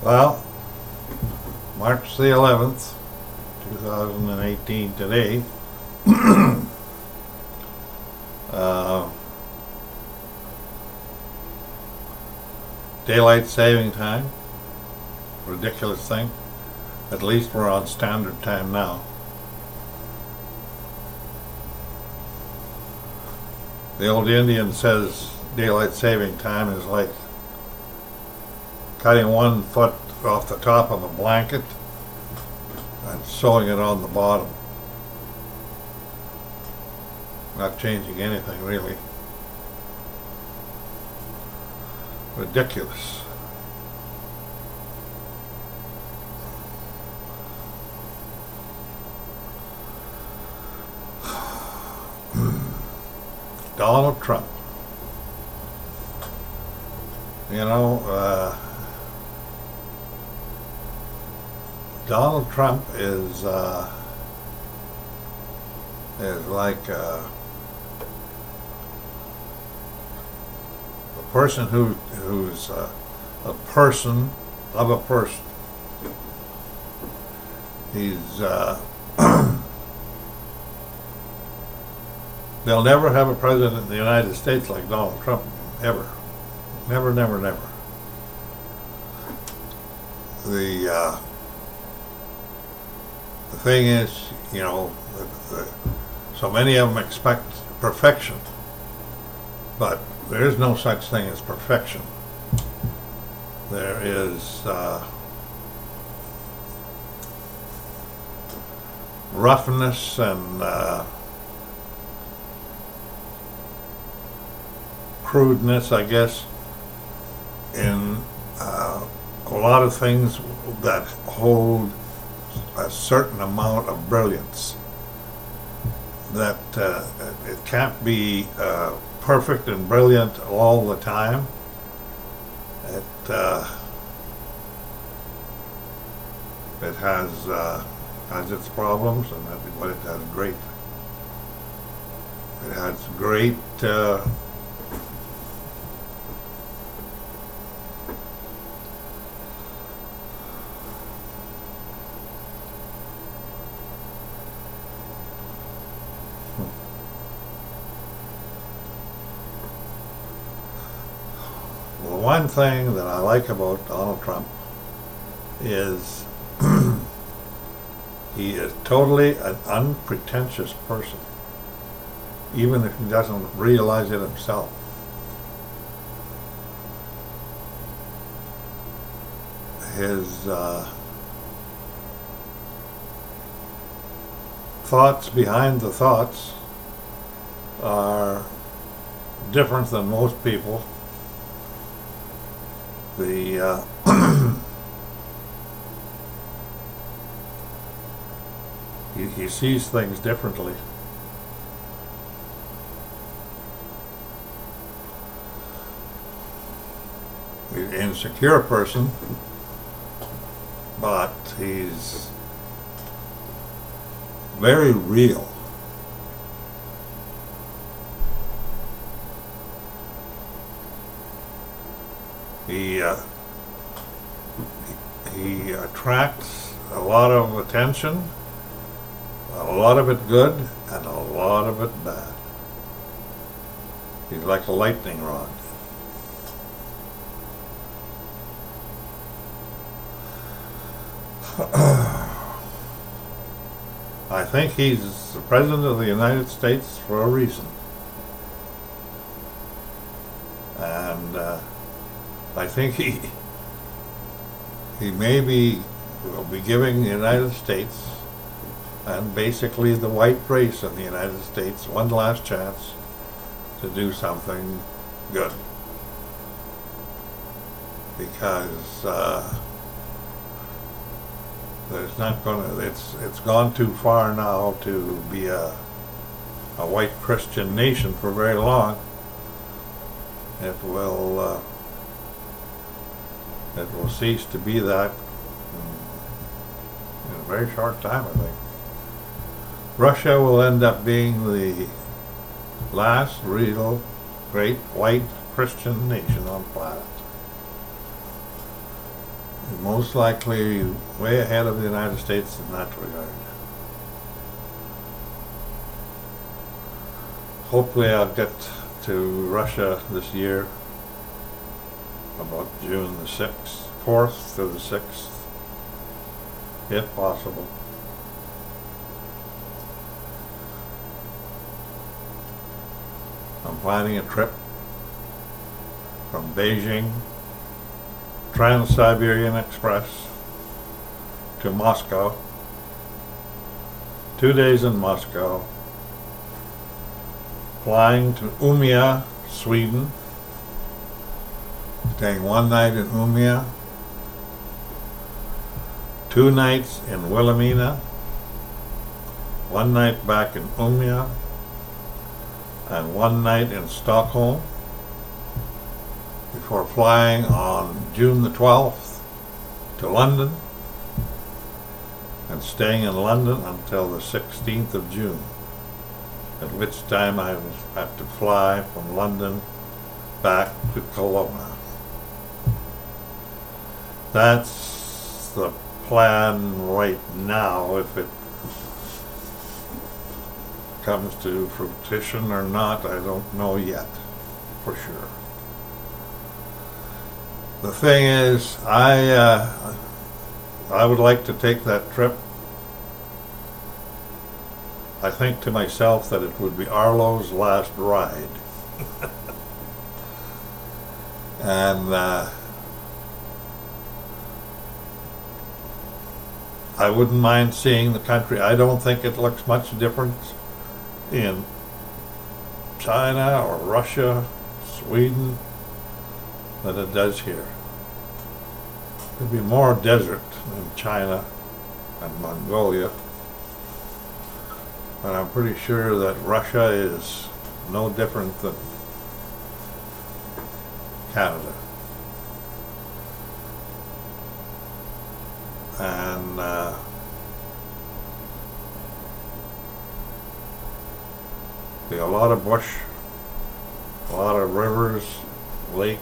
Well, March the 11th, 2018 today. uh, Daylight saving time. Ridiculous thing. At least we're on standard time now. The old Indian says daylight saving time is like cutting 1 foot off the top of a blanket and sewing it on the bottom. Not changing anything really. Ridiculous. Donald Trump. You know, Donald Trump is like a person who's a person of a person. He's they'll never have a president in the United States like Donald Trump, ever. Never, never, never. The thing is, you know, so many of them expect perfection, but there is no such thing as perfection. There is roughness and crudeness, I guess, in a lot of things that hold a certain amount of brilliance. That it can't be perfect and brilliant all the time. It has its problems, but it has great. It has great. One thing that I like about Donald Trump is he is totally an unpretentious person, even if he doesn't realize it himself. His thoughts behind the thoughts are different than most people. The he sees things differently. He's an insecure person, but he's very real. He attracts a lot of attention, a lot of it good and a lot of it bad. He's like a lightning rod. I think he's the President of the United States for a reason. And I think he maybe will be giving the United States and basically the white race in the United States one last chance to do something good. Because there's not gonna, it's gone too far now to be a white Christian nation for very long. It will cease to be that in a very short time, I think. Russia will end up being the last real great white Christian nation on the planet. most likely way ahead of the United States in that regard. Hopefully I'll get to Russia this year, about June the 6th, 4th to the 6th, if possible. I'm planning a trip from Beijing, Trans-Siberian Express, to Moscow, 2 days in Moscow, flying to Umeå, Sweden, staying 1 night in Umeå, 2 nights in Wilhelmina, 1 night back in Umeå, and 1 night in Stockholm, before flying on June the 12th to London and staying in London until the 16th of June, at which time I will have to fly from London back to Kelowna. That's the plan right now. If it comes to fruition or not, I don't know yet for sure. The thing is, I would like to take that trip. I think to myself that it would be Arlo's last ride. And I wouldn't mind seeing the country. I don't think it looks much different in China or Russia, Sweden, than it does here. There'd be more desert in China and Mongolia, but I'm pretty sure that Russia is no different than Canada. And be a lot of bush, a lot of rivers, lakes,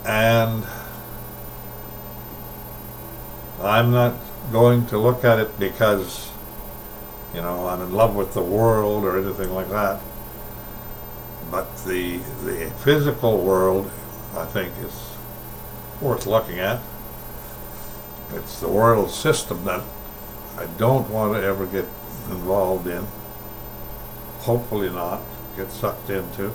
and I'm not going to look at it because, you know, I'm in love with the world or anything like that. But the physical world, I think, is worth looking at. It's the world system that I don't want to ever get involved in. Hopefully not get sucked into.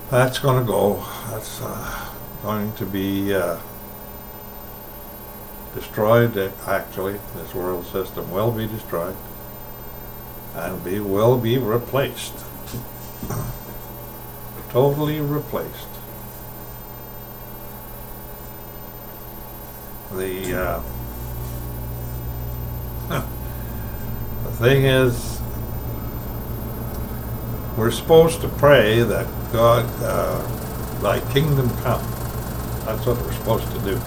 That's going to go. That's going to be destroyed. Actually, this world system will be destroyed and will be replaced. Totally replaced. The thing is, we're supposed to pray that God, thy kingdom come. That's what we're supposed to do.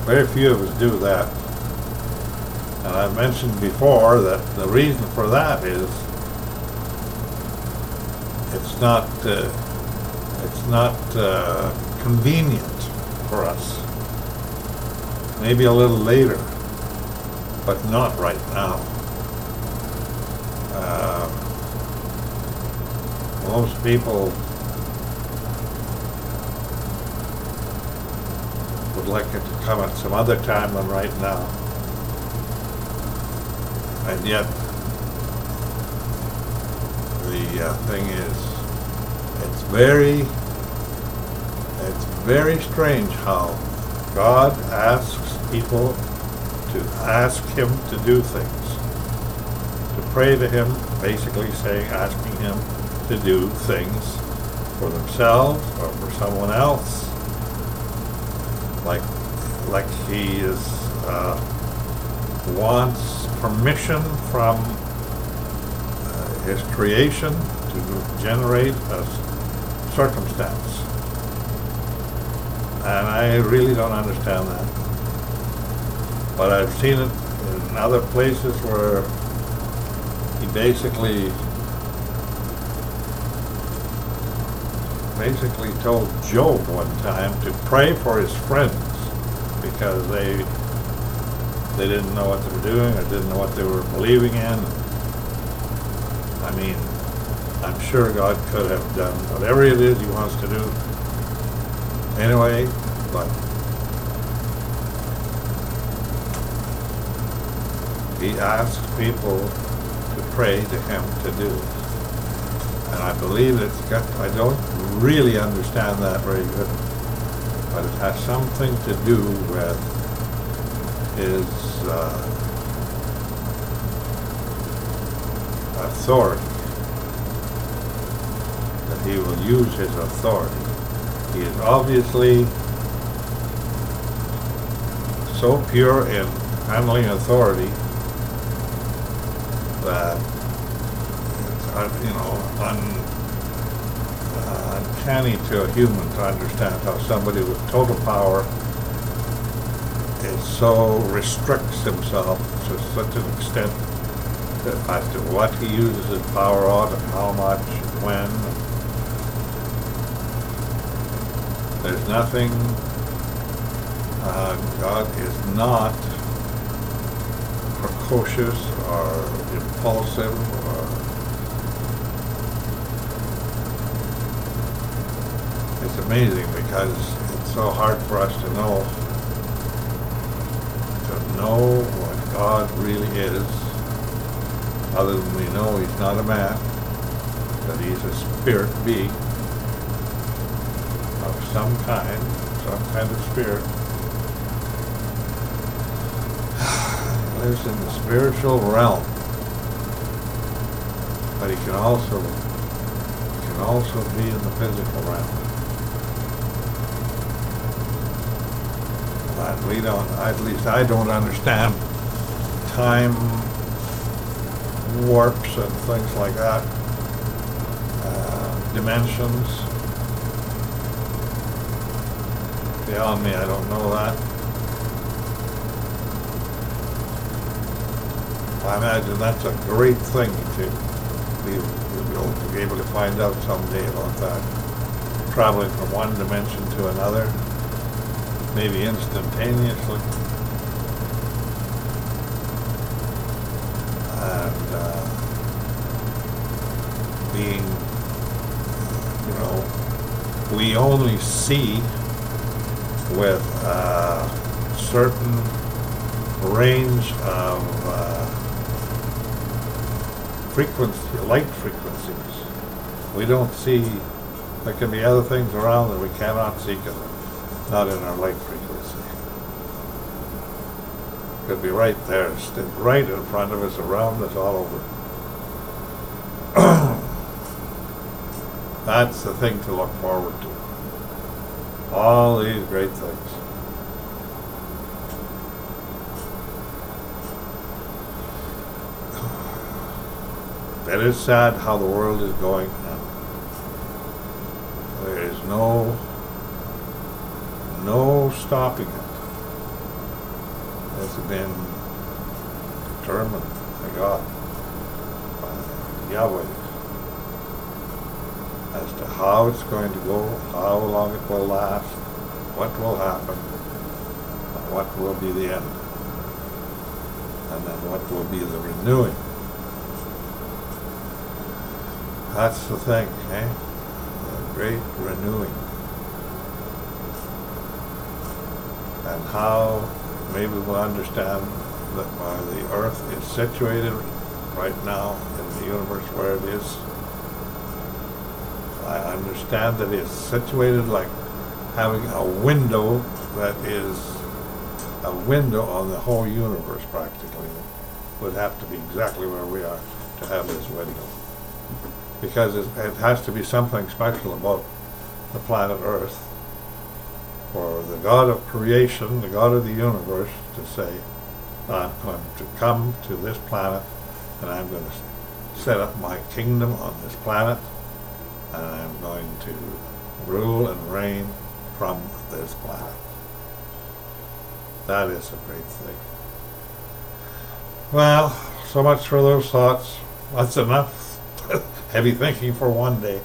Very few of us do that. And I've mentioned before that the reason for that is it's not convenient for us. Maybe a little later, but not right now. Most people would like it to come at some other time than right now. And yet, the thing is, it's very strange how God asks people to ask Him to do things, to pray to Him, basically asking Him to do things for themselves or for someone else, like He wants permission from His creation to generate a circumstance. And I really don't understand that. But I've seen it in other places where He basically basically told Job one time to pray for his friends because they didn't know what they were doing or didn't know what they were believing in. I mean, I'm sure God could have done whatever it is he wants to do anyway, but he asks people to pray to him to do it. And I believe I don't really understand that very good, but it has something to do with his authority, that he will use his authority. He is obviously so pure in handling authority that it's uncanny to a human to understand how somebody with total power so restricts himself to such an extent as to what he uses his power on and how much and when. There's nothing, God is not precocious or impulsive or it's amazing because it's so hard for us to know what God really is, other than we know he's not a man, that he's a spirit being of some kind of spirit. He lives in the spiritual realm, but he can also be in the physical realm. At least I don't understand time warps and things like that, dimensions. Beyond me, I don't know that. I imagine that's a great thing to be able to find out someday about that. Traveling from one dimension to another, maybe instantaneously. And being, we only see with a certain range of light frequencies. We don't see, there can be other things around that we cannot see because they're not in our light frequency. Could be right there, right in front of us, around us, all over. That's the thing to look forward to. All these great things. It is sad how the world is going now. There is no stopping it. It's been determined by God, by Yahweh, as to how it's going to go, how long it will last, what will happen, and what will be the end, and then what will be the renewing. That's the thing, eh? The great renewing. And how maybe we'll understand that while the earth is situated right now in the universe where it is, I understand that it's situated like having a window that is a window on the whole universe practically. It would have to be exactly where we are to have this window. Because it has to be something special about the planet Earth for the God of creation, the God of the universe, to say, I'm going to come to this planet and I'm going to set up my kingdom on this planet and I'm going to rule and reign from this planet. That is a great thing. Well, so much for those thoughts. That's enough heavy thinking for one day.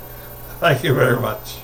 Thank you very much.